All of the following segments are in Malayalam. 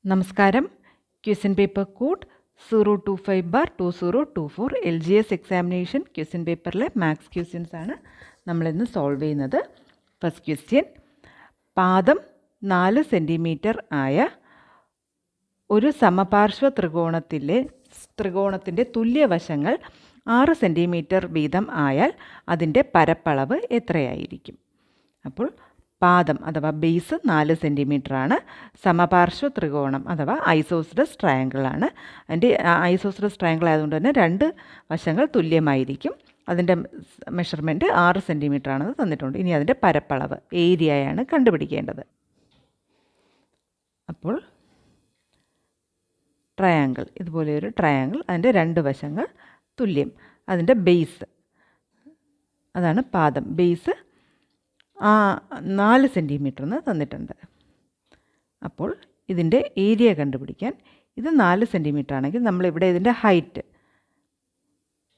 നമസ്കാരം. Question paper code 025/2024 LGS examination question പേപ്പറിലെ മാത്സ് ക്വസ്റ്റ്യൻസ് ആണ് നമ്മളിന്ന് സോൾവ് ചെയ്യുന്നത്. ഫസ്റ്റ് ക്വസ്റ്റ്യൻ, പാദം 4 സെൻറ്റിമീറ്റർ ആയ ഒരു സമപാർശ്വ ത്രികോണത്തിൻ്റെ തുല്യവശങ്ങൾ 6 സെൻറ്റിമീറ്റർ വീതം ആയാൽ അതിൻ്റെ പരപ്പളവ് എത്രയായിരിക്കും? അപ്പോൾ പാദം അഥവാ ബേസ് 4 സെൻറ്റിമീറ്റർ ആണ്. സമപാർശ്വ ത്രികോണം അഥവാ ഐസോസെലസ് ട്രയാങ്കിൾ ആണ്. അതിൻ്റെ ഐസോസെലസ് ട്രയാങ്കിൾ ആയതുകൊണ്ട് തന്നെ 2 വശങ്ങൾ തുല്യമായിരിക്കും. അതിൻ്റെ മെഷർമെൻറ്റ് 6 സെൻറ്റിമീറ്റർ ആണെന്ന് തന്നിട്ടുണ്ട്. ഇനി അതിൻ്റെ പരപ്പളവ് ഏരിയയാണ് കണ്ടുപിടിക്കേണ്ടത്. അപ്പോൾ ട്രയാങ്കിൾ, ഇതുപോലെ ഒരു ട്രയാങ്കിൾ, അതിൻ്റെ 2 വശങ്ങൾ തുല്യം. അതിൻ്റെ ബേസ്, അതാണ് പാദം. ബേസ് 4 സെൻറ്റിമീറ്റർ എന്ന് തന്നിട്ടുണ്ട്. അപ്പോൾ ഇതിൻ്റെ ഏരിയ കണ്ടുപിടിക്കാൻ ഇത് 4 സെൻറ്റിമീറ്റർ ആണെങ്കിൽ നമ്മളിവിടെ ഇതിൻ്റെ ഹൈറ്റ്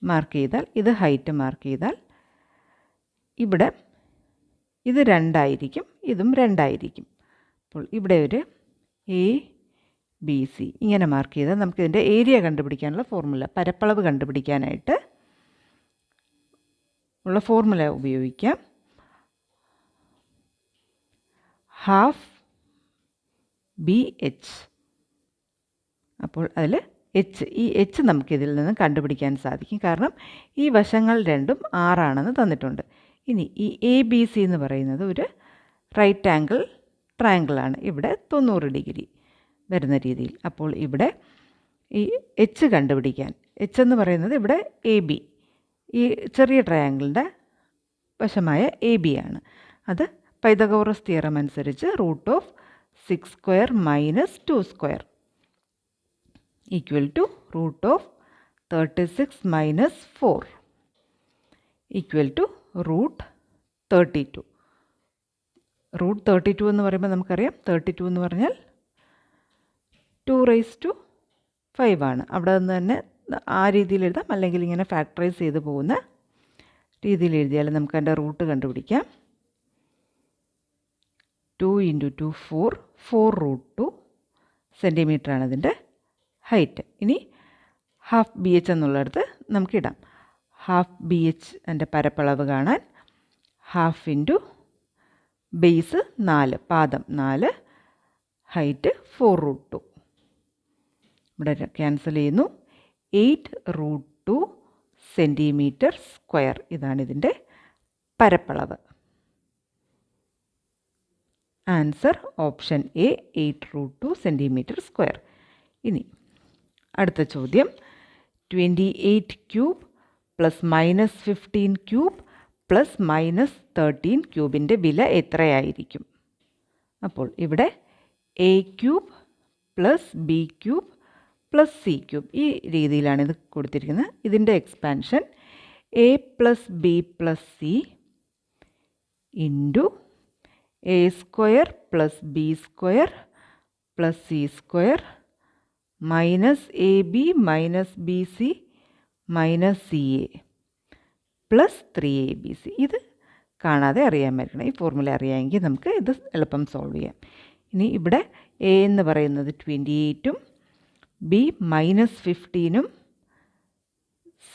മാർക്ക് ചെയ്താൽ, ഇത് ഹൈറ്റ് മാർക്ക് ചെയ്താൽ ഇവിടെ ഇത് 2 ആയിരിക്കും, ഇതും 2 ആയിരിക്കും. അപ്പോൾ ഇവിടെ ഒരു ABC ഇങ്ങനെ മാർക്ക് ചെയ്താൽ നമുക്കിതിൻ്റെ ഏരിയ കണ്ടുപിടിക്കാനുള്ള ഫോർമുല, പരപ്പളവ് കണ്ടുപിടിക്കാനായിട്ട് ഉള്ള ഫോർമുല ഉപയോഗിക്കാം. Half BH. അപ്പോൾ അതിൽ ഈ എച്ച് നമുക്കിതിൽ നിന്ന് കണ്ടുപിടിക്കാൻ സാധിക്കും. കാരണം ഈ വശങ്ങൾ രണ്ടും 6 ആണെന്ന് തന്നിട്ടുണ്ട്. ഇനി ഈ ABC എന്ന് പറയുന്നത് ഒരു റൈറ്റ് ആംഗിൾ ട്രയാങ്കിളാണ്. ഇവിടെ 90 ഡിഗ്രി വരുന്ന രീതിയിൽ. അപ്പോൾ ഇവിടെ ഈ എച്ച് കണ്ടുപിടിക്കാൻ, എച്ച് എന്ന് പറയുന്നത് ഇവിടെ AB, ഈ ചെറിയ ട്രയാങ്കിളിൻ്റെ വശമായ AB ആണ്. അത് പൈതഗോറസ് തിയറം അനുസരിച്ച് √6² - 2² = √36 - 4 = √32. √32 എന്ന് പറയുമ്പോൾ നമുക്കറിയാം, 32 എന്ന് പറഞ്ഞാൽ 2⁵ ആണ്. അവിടെ നിന്ന് തന്നെ ആ രീതിയിൽ എഴുതാം, അല്ലെങ്കിൽ ഇങ്ങനെ ഫാക്ടറൈസ് ചെയ്ത് പോകുന്ന രീതിയിൽ എഴുതിയാൽ നമുക്ക് അതിൻ്റെ റൂട്ട് കണ്ടുപിടിക്കാം. 2 × 2 4 4√2 സെൻറ്റിമീറ്റർ ആണ് അതിൻ്റെ ഹൈറ്റ്. ഇനി ഹാഫ് BH എന്നുള്ളിടത്ത് നമുക്കിടാം. ഹാഫ് BH എൻ്റെ പരപ്പളവ് കാണാൻ ഹാഫ് ഇൻറ്റു ബേസ് 4, പാദം 4, ഹൈറ്റ് 4√2. ഇവിടെ ക്യാൻസൽ ചെയ്യുന്നു. 8√2 സെൻറ്റിമീറ്റർ സ്ക്വയർ. ഇതാണ് ഇതിൻ്റെ പരപ്പളവ്. Answer option A, 8√2 centimetre square. ഇനി അടുത്ത ചോദ്യം, 28³ ± 15³ ± 13³ വില എത്രയായിരിക്കും? അപ്പോൾ ഇവിടെ A³ + B³ + C³ ഈ രീതിയിലാണ് ഇത് കൊടുത്തിരിക്കുന്നത്. ഇതിൻ്റെ expansion A + B + C × A² + B² + C² -AB - BC - CA + 3ABC. ഇത് കാണാതെ അറിയാമായിരിക്കണം. ഈ ഫോർമുല അറിയാമെങ്കിൽ നമുക്ക് ഇത് എളുപ്പം സോൾവ് ചെയ്യാം. ഇനി ഇവിടെ A എന്ന് പറയുന്നത് 28ഉം B -15ഉം C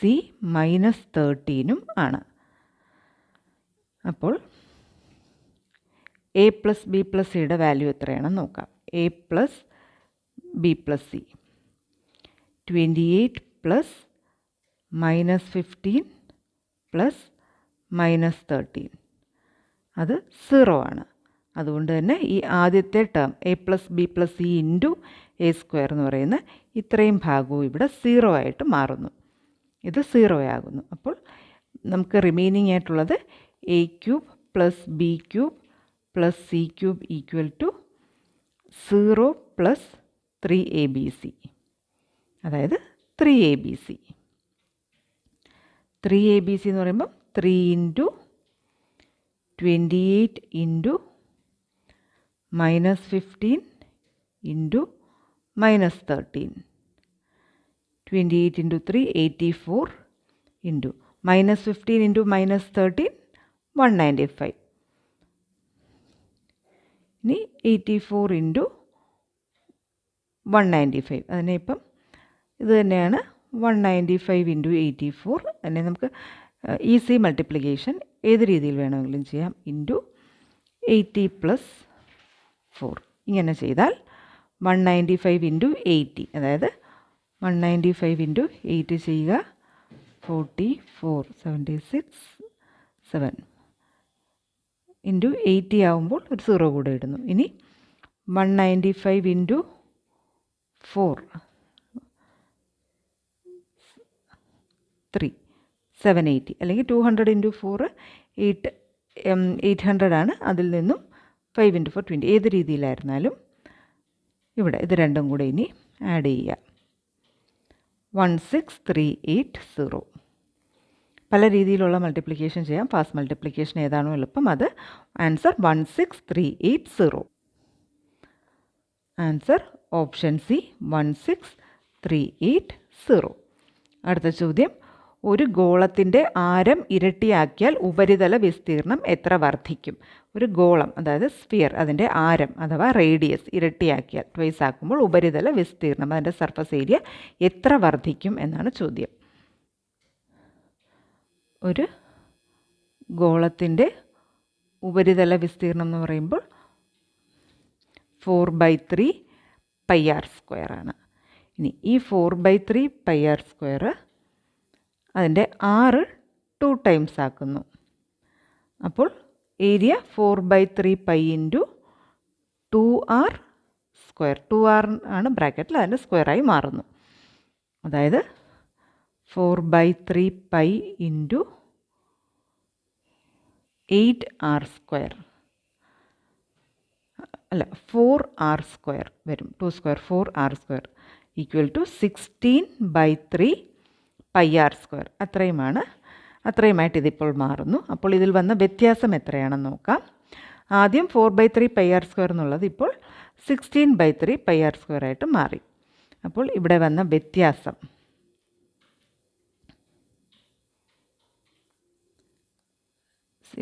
-13ഉം ആണ്. അപ്പോൾ A + B + Cയുടെ വാല്യൂ എത്രയാണെന്ന് നോക്കാം. A + B + C 28 + -15 + -13 അത് 0 ആണ്. അതുകൊണ്ട് തന്നെ ഈ ആദ്യത്തെ term A + B + C × A² എന്ന് പറയുന്ന ഇത്രയും ഭാഗവും ഇവിടെ 0 ആയിട്ട് മാറുന്നു. ഇത് 0 ആകുന്നു. അപ്പോൾ നമുക്ക് റിമൈനിങ് ആയിട്ടുള്ളത് A³ + B³ + C³ = 0 + 3ABC, അതായത് 3ABC. 3ABC എന്ന് പറയുമ്പോൾ 3 × 28 × -15 × -13 28 × 3 84 × -15 × -13 195. ഇനി 84 × 195. അതിനെ ഇപ്പം ഇത് തന്നെയാണ് 195 ഇൻറ്റു 84. അതിനെ നമുക്ക് ഈസി മൾട്ടിപ്ലിക്കേഷൻ ഏത് രീതിയിൽ വേണമെങ്കിലും ചെയ്യാം. ഇൻറ്റു 80 പ്ലസ് 4 ഇങ്ങനെ ചെയ്താൽ 195 ഇൻറ്റു 80, അതായത് 195 ഇൻറ്റു 8 ചെയ്യുക 44, 76, 7 ഇൻറ്റു 80 ആവുമ്പോൾ ഒരു 0 കൂടെ ഇടുന്നു. ഇനി 195 ഇൻറ്റു 4 3 780, അല്ലെങ്കിൽ 200 ഇൻറ്റു 4 800 ആണ്. അതിൽ നിന്നും 5 ഇൻറ്റു 4 20. ഏത് രീതിയിലായിരുന്നാലും ഇവിടെ ഇത് രണ്ടും കൂടെ ഇനി ആഡ് ചെയ്യുക. 16380. പല രീതിയിലുള്ള മൾട്ടിപ്ലിക്കേഷൻ ചെയ്യാം. ഫാസ്റ്റ് മൾട്ടിപ്ലിക്കേഷൻ ഏതാണോ എളുപ്പം അത്. ആൻസർ 16380. Answer option C 16380. അടുത്ത ചോദ്യം, ഒരു ഗോളത്തിൻ്റെ ആരം ഇരട്ടിയാക്കിയാൽ ഉപരിതല വിസ്തീർണം എത്ര വർദ്ധിക്കും? ഒരു ഗോളം, അതായത് സ്ഫിയർ, അതിൻ്റെ ആരം അഥവാ റേഡിയസ് ഇരട്ടിയാക്കിയാൽ, ട്വൈസ് ആക്കുമ്പോൾ ഉപരിതല വിസ്തീർണം, അതിൻ്റെ സർഫസ് ഏരിയ എത്ര വർദ്ധിക്കും എന്നാണ് ചോദ്യം. ഒരു ഗോളത്തിൻ്റെ ഉപരിതല വിസ്തീർണം എന്ന് പറയുമ്പോൾ 4/3 πr² ആണ്. ഇനി ഈ 4/3 πr² അതിൻ്റെ 6 2 ടൈംസ് ആക്കുന്നു. അപ്പോൾ ഏരിയ 4/3 π ഇൻറ്റു 2r². 2r ആണ് ബ്രാക്കറ്റിൽ, അതിൻ്റെ സ്ക്വയറായി മാറുന്നു. അതായത് 4/3 π ഇൻറ്റു 8r², അല്ല 4r² വരും. 2² 4r² ഈക്വൽ ടു 16/3 πr². അത്രയുമായിട്ട് ഇതിപ്പോൾ മാറുന്നു. അപ്പോൾ ഇതിൽ വന്ന വ്യത്യാസം എത്രയാണെന്ന് നോക്കാം. ആദ്യം 4/3 πr² എന്നുള്ളത് ഇപ്പോൾ 16/3 πr² ആയിട്ട് മാറി. അപ്പോൾ ഇവിടെ വന്ന വ്യത്യാസം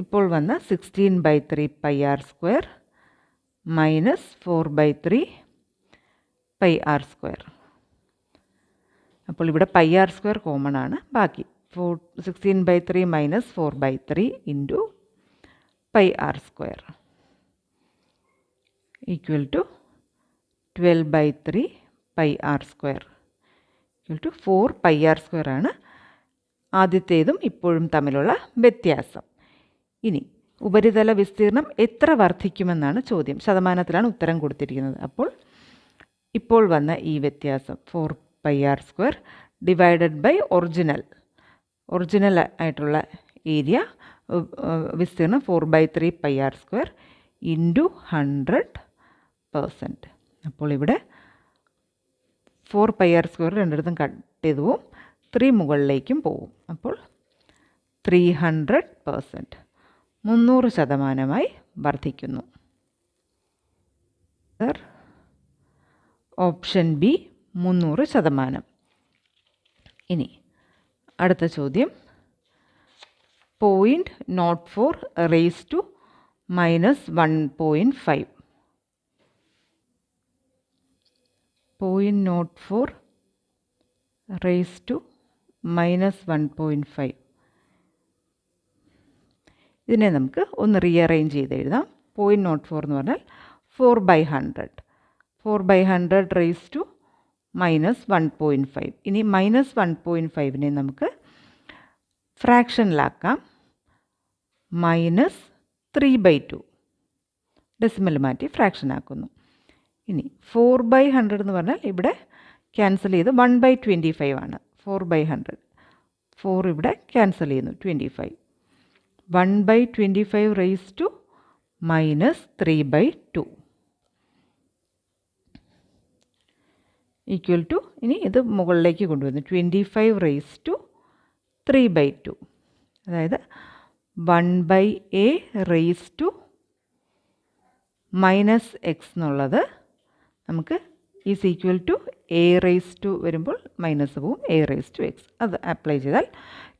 ഇപ്പോൾ വന്ന 16/3 πr² മൈനസ് 4/3 πr². അപ്പോൾ ഇവിടെ πr² കോമൺ ആണ്. ബാക്കി 16/3 minus 4/3 into πr² equal to 12/3 πr² equal to 4 πr² ആണ് ആദ്യത്തേതും ഇപ്പോഴും തമ്മിലുള്ള വ്യത്യാസം. ഇനി ഉപരിതല വിസ്തീർണം എത്ര വർദ്ധിക്കുമെന്നാണ് ചോദ്യം. ശതമാനത്തിലാണ് ഉത്തരം കൊടുത്തിരിക്കുന്നത്. അപ്പോൾ ഇപ്പോൾ വന്ന ഈ വ്യത്യാസം 4 πr² ഡിവൈഡഡ് ബൈ ഒറിജിനൽ ആയിട്ടുള്ള ഏരിയ വിസ്തീർണം 4/3 πr² ഇൻറ്റു 100%. അപ്പോൾ ഇവിടെ 4 πr² രണ്ടിടത്തും കട്ട് ചെയ്തു പോവും, 3 മുകളിലേക്കും പോവും. അപ്പോൾ 300%, 300% വർദ്ധിക്കുന്നു. Option B 300%. ഇനി അടുത്ത ചോദ്യം, 0.04 റേസ് ടു -1.5. 0.04 raise to -1.5. ഇതിനെ നമുക്ക് ഒന്ന് റീഅറേഞ്ച് ചെയ്ത് എഴുതാം. 0.04 എന്ന് പറഞ്ഞാൽ 4/100. 4/100 റേസ് ടു -1.5. ഇനി -1.5നെ നമുക്ക് ഫ്രാക്ഷനിലാക്കാം. -3/2 ഡെസിമൽ മാറ്റി ഫ്രാക്ഷനാക്കുന്നു. ഇനി 4/100 എന്ന് പറഞ്ഞാൽ ഇവിടെ ക്യാൻസൽ ചെയ്ത് 1/25 ആണ്. 4/100 4 ഇവിടെ ക്യാൻസൽ ചെയ്യുന്നു, 25. 1/25 റേസ് ടു -3/2 ഈക്വൽ ടു, ഇനി ഇത് മുകളിലേക്ക് കൊണ്ടുവന്നു, 25 റേസ് ടു 3/2. അതായത് 1/a റേസ് ടു -x എന്നുള്ളത് നമുക്ക് is equal to a raise to വരുമ്പോൾ മൈനസ് പോവും, a റേസ് ടു x. അത് അപ്ലൈ ചെയ്താൽ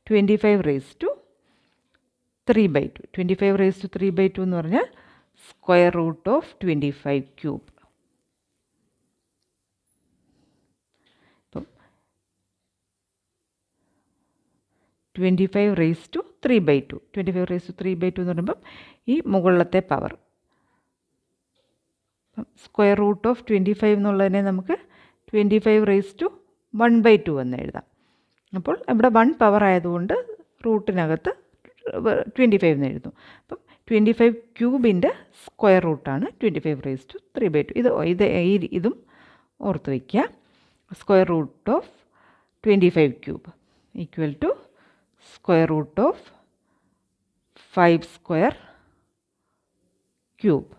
25 റേസ് ടു 3/2. 25 റേസ് ടു 3/2 എന്ന് പറഞ്ഞാൽ √25³ 25^3/2. 25^3/2 എന്ന് പറയുമ്പം ഈ മുകളിലത്തെ പവർ. സ്ക്വയർ റൂട്ട് ഓഫ് 25 എന്നുള്ളതിനെ നമുക്ക് 25^1/2 എന്ന് എഴുതാം. അപ്പോൾ ഇവിടെ 1 പവർ ആയതുകൊണ്ട് റൂട്ടിനകത്ത് 25 എന്ന് എഴുതുന്നു. അപ്പം 25 ക്യൂബിൻ്റെ സ്ക്വയർ റൂട്ടാണ് 25^3/2. ഇതും ഓർത്ത് വയ്ക്കുക. Square root of 25 cube equal to square root of 5 square cube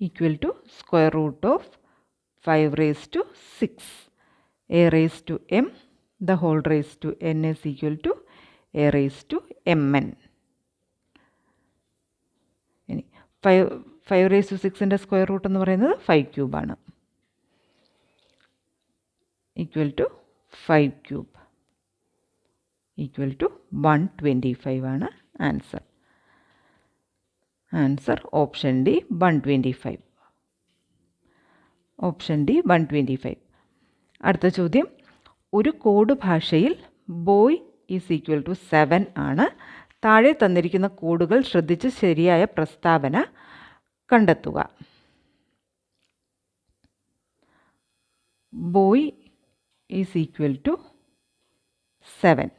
equal to square root of 5^6. a^m the whole raised to n is equal to a^mn. ഇനി 5^6ൻ്റെ സ്ക്വയർ റൂട്ട് എന്ന് പറയുന്നത് 5 ക്യൂബാണ്. Equal to 5 cube equal to 125 ആണ് answer. Answer option D 125. Option D 125. അടുത്ത ചോദ്യം, ഒരു കോഡ് ഭാഷയിൽ ബോയ് ഈസ് ഈക്വൽ ടു 7 ആണ്. താഴെ തന്നിരിക്കുന്ന കോഡുകൾ ശ്രദ്ധിച്ച് ശരിയായ പ്രസ്താവന കണ്ടെത്തുക. Boy is equal to 7.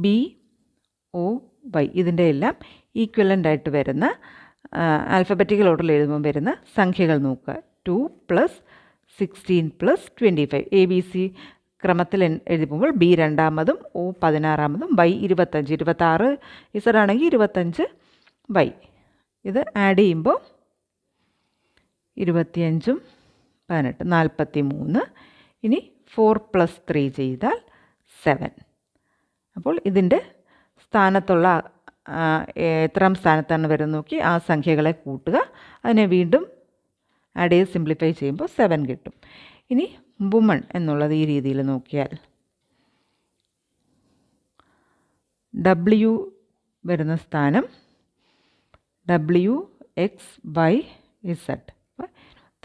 BOY ഇതിൻ്റെ എല്ലാം ഈക്വലൻ്റ് ആയിട്ട് വരുന്ന ആൽഫബറ്റിക്കൽ ഓർഡറിൽ എഴുതുമ്പോൾ വരുന്ന സംഖ്യകൾ നോക്കുക. 2 + 16 + 25. ABC ക്രമത്തിൽ എഴുതുമ്പോൾ B രണ്ടാമതും O 16-മതും Y 25. 26 Z ആണെങ്കിൽ 25 Y. ഇത് ആഡ് ചെയ്യുമ്പോൾ 25 18 43. ഇനി 4 + 3 ചെയ്താൽ 7. അപ്പോൾ ഇതിൻ്റെ സ്ഥാനത്തുള്ള എത്രാം സ്ഥാനത്താണ് വരുന്നത് നോക്കി ആ സംഖ്യകളെ കൂട്ടുക. അതിനെ വീണ്ടും ആഡ് ചെയ്ത് സിംപ്ലിഫൈ ചെയ്യുമ്പോൾ 7 കിട്ടും. ഇനി വുമൺ എന്നുള്ളത് ഈ രീതിയിൽ നോക്കിയാൽ W വരുന്ന സ്ഥാനം WXYZ. 25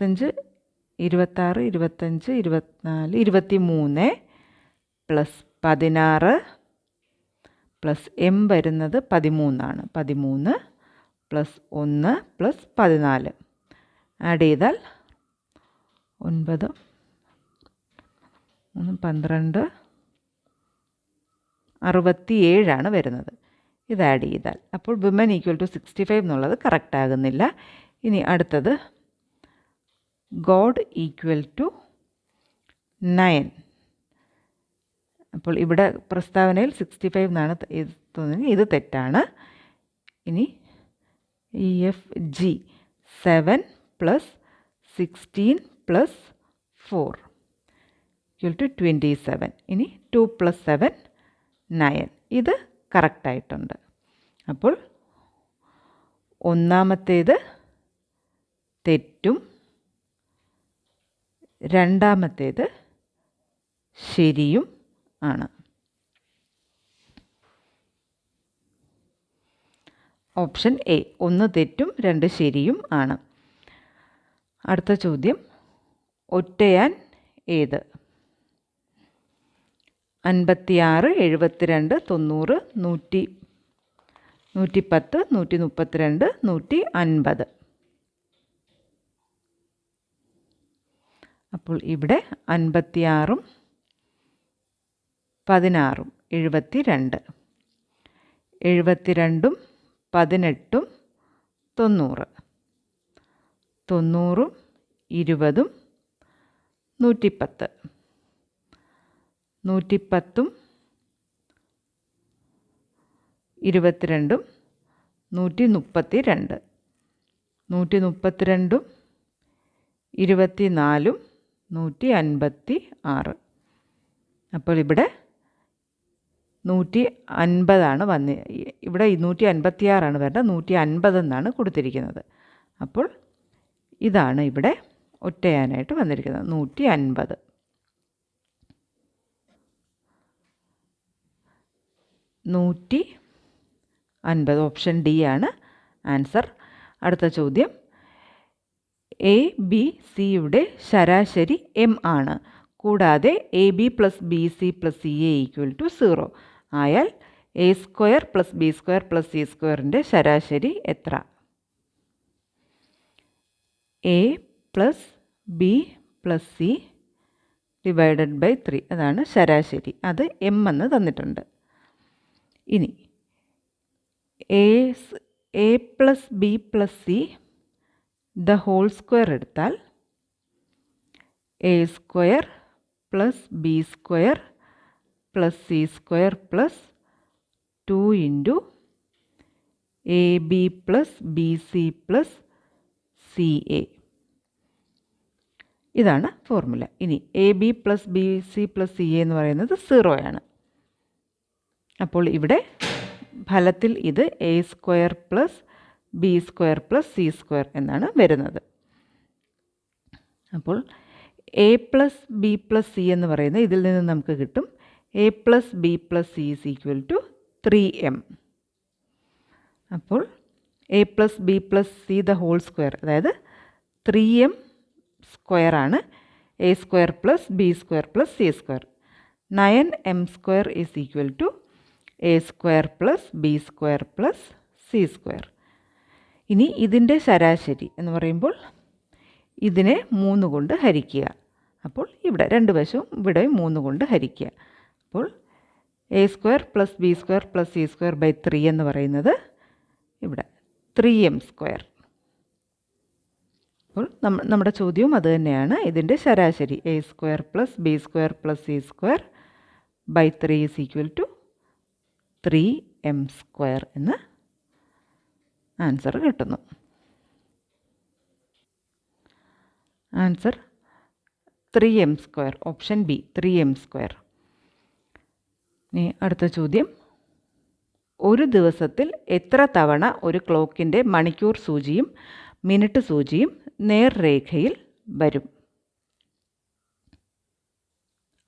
26 25 24 23 + 16 + M വരുന്നത് 13 ആണ്. 13 + 1 + 14 ആഡ് ചെയ്താൽ 9 12 67 ആണ് വരുന്നത്. ഇത് ആഡ് ചെയ്താൽ അപ്പോൾ വിമൻ ഈക്വൽ ടു 65 എന്നുള്ളത് കറക്റ്റ് ആകുന്നില്ല. ഇനി അടുത്തത് ഗോഡ് ഈക്വൽ ടു 9. അപ്പോൾ ഇവിടെ പ്രസ്താവനയിൽ 65 എന്നാണ് തോന്നുന്നത്. ഇത് തെറ്റാണ്. ഇനി EFG 7 + 16 + 4 = 27. ഇനി 2 + 7 9. ഇത് കറക്റ്റായിട്ടുണ്ട്. അപ്പോൾ ഒന്നാമത്തേത് തെറ്റും രണ്ടാമത്തേത് ശരിയും ആണ്. ഓപ്ഷൻ എ 1 തെറ്റും 2 ശരിയും ആണ്. അടുത്ത ചോദ്യം, ഒറ്റയാൻ ഏത്? 56 72 90 110 132 150. അപ്പോൾ ഇവിടെ 56ഉം 16ഉം 72, 72ഉം 18ഉം 90, 90ഉം 20ഉം 110, 110ഉം 22ഉം 132, 132ഉം 24ഉം 156. അപ്പോൾ ഇവിടെ 150 ആണ് ഇവിടെ 156 വരുന്നത്, 150 എന്നാണ് കൊടുത്തിരിക്കുന്നത്. അപ്പോൾ ഇതാണ് ഇവിടെ ഒറ്റയാനായിട്ട് വന്നിരിക്കുന്നത് 150. 150 ഓപ്ഷൻ ഡി ആണ് ആൻസർ. അടുത്ത ചോദ്യം, A B Cയുടെ ശരാശരി M ആണ്. കൂടാതെ A B plus B C plus C A equal to 0 ആയാൽ A square plus B square plus C സ്ക്വയറിൻ്റെ ശരാശരി എത്ര? A plus B plus C divided by 3 അതാണ് ശരാശരി. അത് എം എന്ന് തന്നിട്ടുണ്ട്. ഇനി A plus B plus C the whole square എടുത്താൽ A square plus B square plus C square plus 2 into A B plus B C plus C A. ഇതാണ് ഫോർമുല. ഇനി A B plus B C plus C A എന്ന് പറയുന്നത് 0 ആണ്. അപ്പോൾ ഇവിടെ ഫലത്തിൽ ഇത് A square plus B square plus C square എന്നാണ് വരുന്നത്. അപ്പോൾ A plus B plus C എന്ന് പറയുന്നത് ഇതിൽ നിന്ന് നമുക്ക് കിട്ടും A plus B plus C is equal to 3m. അപ്പോൾ A plus B plus C the whole square അതായത് 3m സ്ക്വയറാണ് A square plus B square plus C square. 9m square is equal to A square plus B square plus C square. ഇനി ഇതിൻ്റെ ശരാശരി എന്ന് പറയുമ്പോൾ ഇതിനെ 3 കൊണ്ട് ഹരിക്കുക. അപ്പോൾ ഇവിടെ രണ്ട് വശവും ഇവിടെ 3 കൊണ്ട് ഹരിക്കുക. അപ്പോൾ A square plus B square plus C square by 3 എന്ന് പറയുന്നത് ഇവിടെ 3m സ്ക്വയർ. അപ്പോൾ നമ്മുടെ ചോദ്യവും അത് തന്നെയാണ്. ഇതിൻ്റെ ശരാശരി A square plus B square plus C square by 3 is equal to 3m square എന്ന് ആൻസർ കിട്ടുന്നു. Answer 3m square, option B 3m square. ഇനി അടുത്ത ചോദ്യം, ഒരു ദിവസത്തിൽ എത്ര തവണ ഒരു ക്ലോക്കിൻ്റെ മണിക്കൂർ സൂചിയും മിനിറ്റ് സൂചിയും നേർരേഖയിൽ വരും?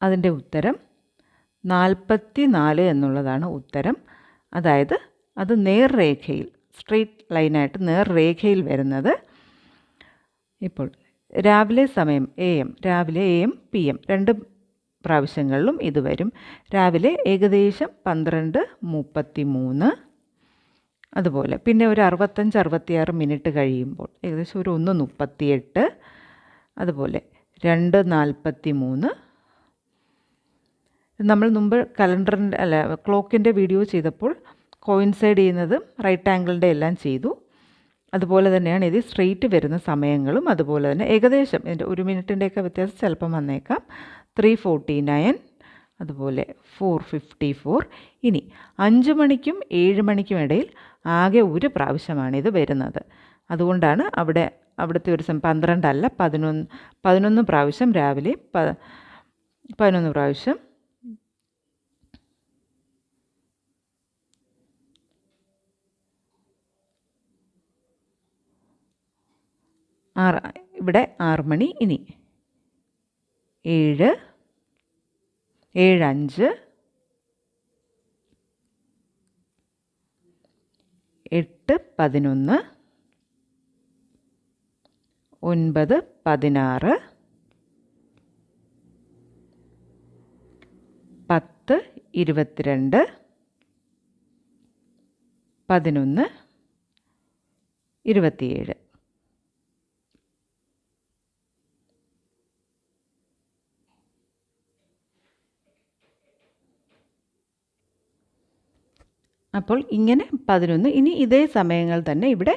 അതിൻ്റെ ഉത്തരം 44 എന്നുള്ളതാണ് ഉത്തരം. അതായത് അത് നേർരേഖയിൽ, സ്ട്രെയിറ്റ് ലൈനായിട്ട് നേർരേഖയിൽ വരുന്നത്. ഇപ്പോൾ രാവിലെ സമയം രാവിലെ AM PM രണ്ട് പ്രാവശ്യങ്ങളിലും ഇത് വരും. രാവിലെ ഏകദേശം 12:33, അതുപോലെ പിന്നെ ഒരു 65-66 മിനിറ്റ് കഴിയുമ്പോൾ ഏകദേശം ഒരു 1:38, അതുപോലെ 2:43. നമ്മൾ മുമ്പ് ക്ലോക്കിൻ്റെ വീഡിയോ ചെയ്തപ്പോൾ കോയിൻസൈഡ് ചെയ്യുന്നതും റൈറ്റ് ആംഗിളിൻ്റെ എല്ലാം ചെയ്തു. അതുപോലെ തന്നെയാണ് ഇത് സ്ട്രെയിറ്റ് വരുന്ന സമയങ്ങളും അതുപോലെ തന്നെ ഏകദേശം ഇതിൻ്റെ 1 മിനിറ്റിൻ്റെയൊക്കെ വ്യത്യാസം ചിലപ്പം വന്നേക്കാം. 3:49, അതുപോലെ 4:54. ഇനി 5 മണിക്കും 7 മണിക്കും ഇടയിൽ ആകെ ഒരു പ്രാവശ്യമാണിത് വരുന്നത്. അതുകൊണ്ടാണ് അവിടുത്തെ ഒരു 12 അല്ല 11 പ്രാവശ്യം രാവിലെ 11 പ്രാവശ്യം ഇവിടെ 6 മണി. ഇനി 7, 7:05, 8:11, 9:16, 10:22, 11:27. അപ്പോൾ ഇങ്ങനെ 11. ഇനി ഇതേ സമയങ്ങൾ തന്നെ ഇവിടെ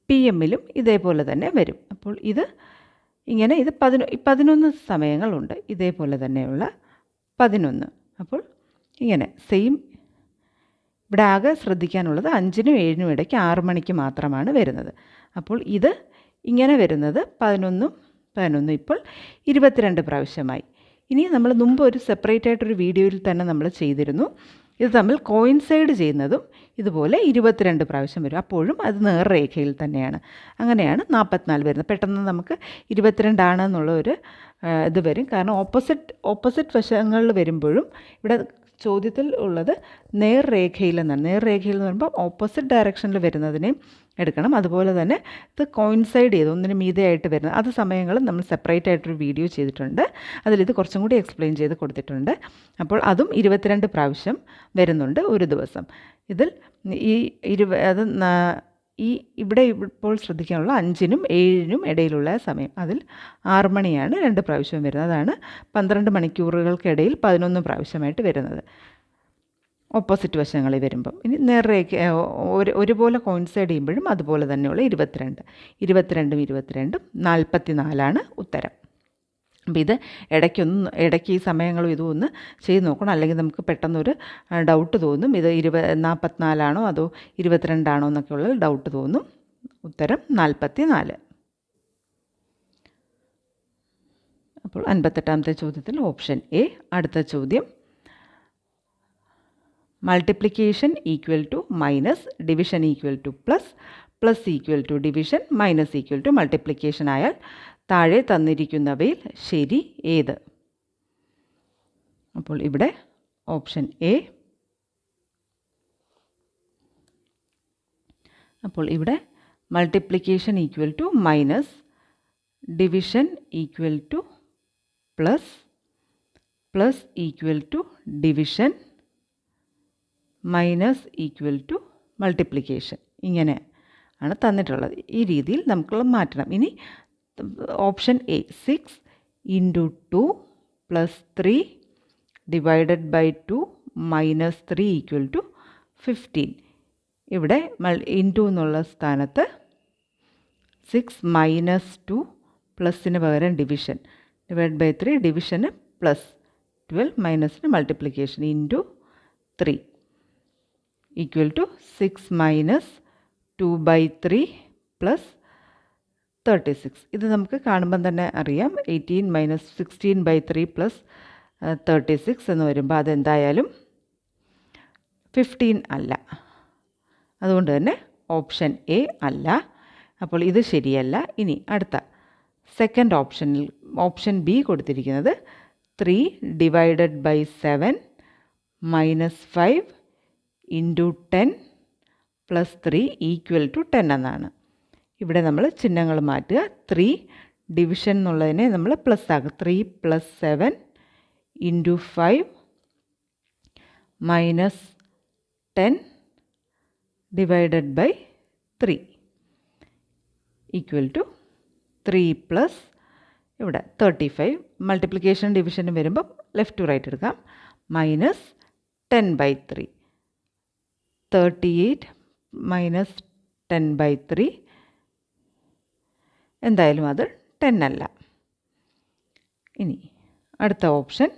PM-ലും ഇതേപോലെ തന്നെ വരും. അപ്പോൾ ഇത് 11 സമയങ്ങളുണ്ട്, ഇതേപോലെ തന്നെയുള്ള 11. അപ്പോൾ ഇങ്ങനെ സെയിം. ഇവിടെ ആകെ ശ്രദ്ധിക്കാനുള്ളത് 5-നും 7-നും ഇടയ്ക്ക് 6 മണിക്ക് മാത്രമാണ് വരുന്നത്. അപ്പോൾ ഇത് ഇങ്ങനെ വരുന്നത് 11 ഇപ്പോൾ 22 പ്രാവശ്യമായി. ഇനി നമ്മൾ മുമ്പ് ഒരു സെപ്പറേറ്റ് ആയിട്ടൊരു വീഡിയോയിൽ തന്നെ നമ്മൾ ചെയ്തിരുന്നു. ഇത് തമ്മിൽ കോയിൻസൈഡ് ചെയ്യുന്നതും ഇതുപോലെ 22 പ്രാവശ്യം വരും. അപ്പോഴും അത് നേർരേഖയിൽ തന്നെയാണ്. അങ്ങനെയാണ് 44 വരുന്നത്. പെട്ടെന്ന് നമുക്ക് 22 ആണെന്നുള്ള ഒരു ഇത് വരും. കാരണം ഓപ്പോസിറ്റ് വശങ്ങളിൽ വരുമ്പോഴും ഇവിടെ ചോദ്യത്തിൽ ഉള്ളത് നേർരേഖയിലെന്നാണ്. നേർരേഖയിൽ എന്ന് പറയുമ്പോൾ ഓപ്പോസിറ്റ് ഡയറക്ഷനിൽ വരുന്നതിനെയും എടുക്കണം. അതുപോലെ തന്നെ ഇത് കോയിൻസൈഡ് ചെയ്ത് ഒന്നിന് മീതെയായിട്ട് വരുന്നത് അത് സമയങ്ങളും നമ്മൾ സെപ്പറേറ്റ് ആയിട്ടൊരു വീഡിയോ ചെയ്തിട്ടുണ്ട്. അതിലിത് കുറച്ചും കൂടി എക്സ്പ്ലെയിൻ ചെയ്ത് കൊടുത്തിട്ടുണ്ട്. അപ്പോൾ അതും 22 പ്രാവശ്യം വരുന്നുണ്ട് ഒരു ദിവസം. ഇതിൽ ഇവിടെ ഇപ്പോൾ ശ്രദ്ധിക്കാനുള്ള 5-നും 7-നും ഇടയിലുള്ള സമയം, അതിൽ 6 മണിയാണ് 2 പ്രാവശ്യം വരുന്നത്. അതാണ് 12 മണിക്കൂറുകൾക്കിടയിൽ 11 പ്രാവശ്യമായിട്ട് വരുന്നത് ഓപ്പോസിറ്റ് വശങ്ങളിൽ വരുമ്പം. ഇനി നേർരേഖ ഒരുപോലെ കോയിൻസൈഡ് ചെയ്യുമ്പോഴും അതുപോലെ തന്നെയുള്ള 22. 22 44 ഉത്തരം. അപ്പോൾ ഇത് ഇടയ്ക്ക് ഈ സമയങ്ങളും ഇതും ഒന്ന് ചെയ്ത് നോക്കണം. അല്ലെങ്കിൽ നമുക്ക് പെട്ടെന്നൊരു ഡൗട്ട് തോന്നും, ഇത് 44 അതോ 22 എന്നൊക്കെയുള്ള ഡൗട്ട് തോന്നും. ഉത്തരം 44. അപ്പോൾ 58ാമത്തെ ചോദ്യത്തിൽ ഓപ്ഷൻ എ. അടുത്ത ചോദ്യം, multiplication equal to minus, division equal to plus, plus equal to division, minus equal to multiplication ആയാൽ താഴെ തന്നിരിക്കുന്നവയിൽ ശരി ഏത്? അപ്പോൾ ഇവിടെ ഓപ്ഷൻ എ. അപ്പോൾ ഇവിടെ multiplication equal to minus, division equal to plus, plus equal to division, minus equal to multiplication. ഇങ്ങനെ ആണ് തന്നിട്ടുള്ളത്. ഈ രീതിയിൽ നമുക്ക് മാറ്റണം. ഇനി ഓപ്ഷൻ എ 6 × 2 + 3 / 2 - 3 = 15. ഇവിടെ ഇൻറ്റു എന്നുള്ള സ്ഥാനത്ത് 6 - 2 പ്ലസിന് പകരം ഡിവിഷൻ, /3 ഡിവിഷന് പ്ലസ്, 12 മൈനസിന് മൾട്ടിപ്ലിക്കേഷൻ ഇൻറ്റു 3 = 6 - 2/3 + 36. ഇത് നമുക്ക് കാണുമ്പം തന്നെ അറിയാം. 18 - 16/3 + 36 എന്ന് വരുമ്പോൾ അതെന്തായാലും 15 അല്ല. അതുകൊണ്ട് തന്നെ ഓപ്ഷൻ എ അല്ല. അപ്പോൾ ഇത് ശരിയല്ല. ഇനി അടുത്ത സെക്കൻഡ് ഓപ്ഷനിൽ ഓപ്ഷൻ ബി കൊടുത്തിരിക്കുന്നത് 3 / 7 - 5 × 10 + 3 = 10 എന്നാണ്. ഇവിടെ നമ്മൾ ചിഹ്നങ്ങൾ മാറ്റുക. 3 ഡിവിഷൻ എന്നുള്ളതിനെ നമ്മൾ പ്ലസ് ആക്കുക. 3 + 7 × 5 - 10 / 3 = 3 + ഇവിടെ 35. മൾട്ടിപ്ലിക്കേഷൻ ഡിവിഷനും വരുമ്പം ലെഫ്റ്റ് ടു റൈറ്റ് എടുക്കാം. -10/3 38 - 10/3 എന്തായാലും അത് 10 അല്ല. ഇനി അടുത്ത ഓപ്ഷൻ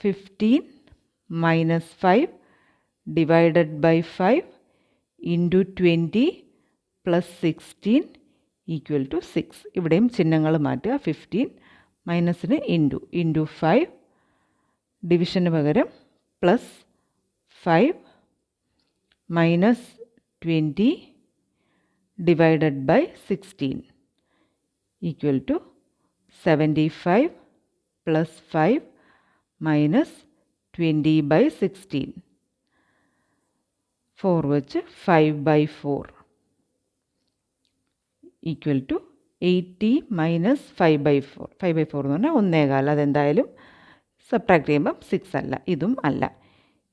15 - 5 / 5 × 20 + 16 = 6. ഇവിടെയും ചിഹ്നങ്ങൾ മാറ്റുക. 15 മൈനസിന് ഇൻറ്റു 5 ഡിവിഷന് പകരം പ്ലസ് 5 - 20 / 16 = 75 + 5 - 20/16. 4 വെച്ച് 5/4 = 80 - 5/4. 5/4 എന്ന് പറഞ്ഞാൽ 1/4. അതെന്തായാലും സബ്ട്രാക്ട് ചെയ്യുമ്പം 6 അല്ല. ഇതും അല്ല.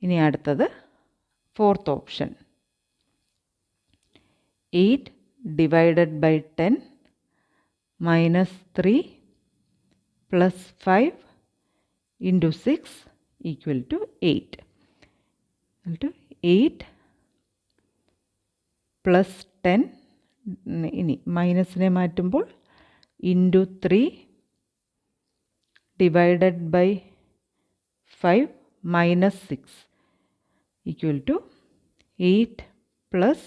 ഇനി അടുത്തത് ഫോർത്ത് ഓപ്ഷൻ 8 / 10 - 3 + 5 × 6 = 8. 8 + 10 ഇനി മൈനസിനെ മാറ്റുമ്പോൾ ഇൻറ്റു 3 / 5 - 6 = 8 +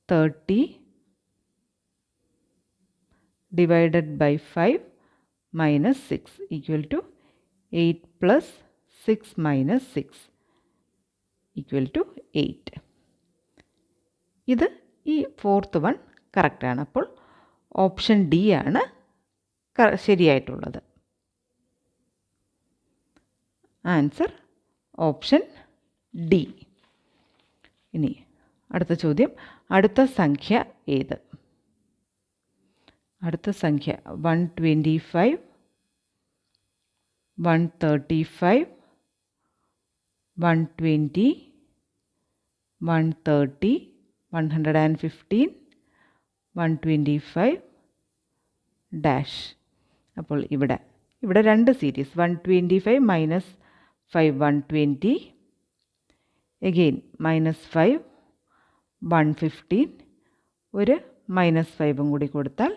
30 / 5 - 6 = 8 + 6 - 6 = 8. ഇത് ഈ ഫോർത്ത് വൺ കറക്റ്റാണ്. അപ്പോൾ ഓപ്ഷൻ ഡി ആണ് ശരിയായിട്ടുള്ളത്. Answer option D. ഇനി അടുത്ത ചോദ്യം, അടുത്ത സംഖ്യ ഏത്? അടുത്ത സംഖ്യ 125, 135, 120, 130, 115, 125 ഡാഷ്. അപ്പോൾ ഇവിടെ രണ്ട് സീരീസ് 125 -5 120, എഗെയിൻ -5 115, ഒരു -5 കൂടി കൊടുത്താൽ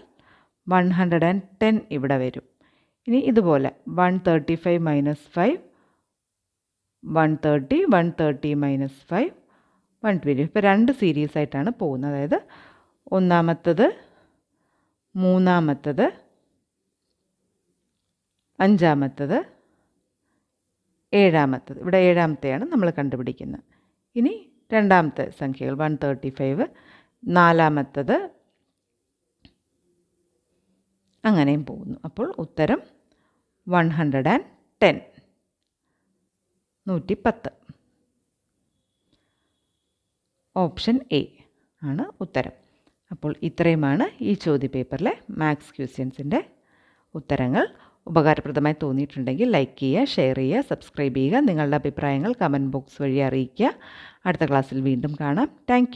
110 ഇവിടെ വരും. ഇനി ഇതുപോലെ 135 -5 130, 130 -5 120. ഇപ്പോൾ രണ്ട് സീരീസ് ആയിട്ടാണ് പോകുന്നത്. അതായത് ഒന്നാമത്തത്, മൂന്നാമത്തത്, അഞ്ചാമത്തത്, ഏഴാമത്തത്. ഇവിടെ ഏഴാമത്തെയാണ് നമ്മൾ കണ്ടുപിടിക്കുന്നത്. ഇനി രണ്ടാമത്തെ സംഖ്യകൾ 135, നാലാമത്തത്, അങ്ങനെയും പോകുന്നു. അപ്പോൾ ഉത്തരം 110, 110. ഓപ്ഷൻ എ ആണ് ഉത്തരം. അപ്പോൾ ഇത്രയുമാണ് ഈ ചോദ്യപേപ്പറിലെ മാത്സ് ക്വസ്റ്റ്യൻസിൻ്റെ ഉത്തരങ്ങൾ. ഉപകാരപ്രദമായി തോന്നിയിട്ടുണ്ടെങ്കിൽ ലൈക്ക് ചെയ്യുക, ഷെയർ ചെയ്യുക, സബ്സ്ക്രൈബ് ചെയ്യുക. നിങ്ങളുടെ അഭിപ്രായങ്ങൾ കമൻറ്റ് ബോക്സ് വഴി അറിയിക്കുക. അടുത്ത ക്ലാസ്സിൽ വീണ്ടും കാണാം. താങ്ക്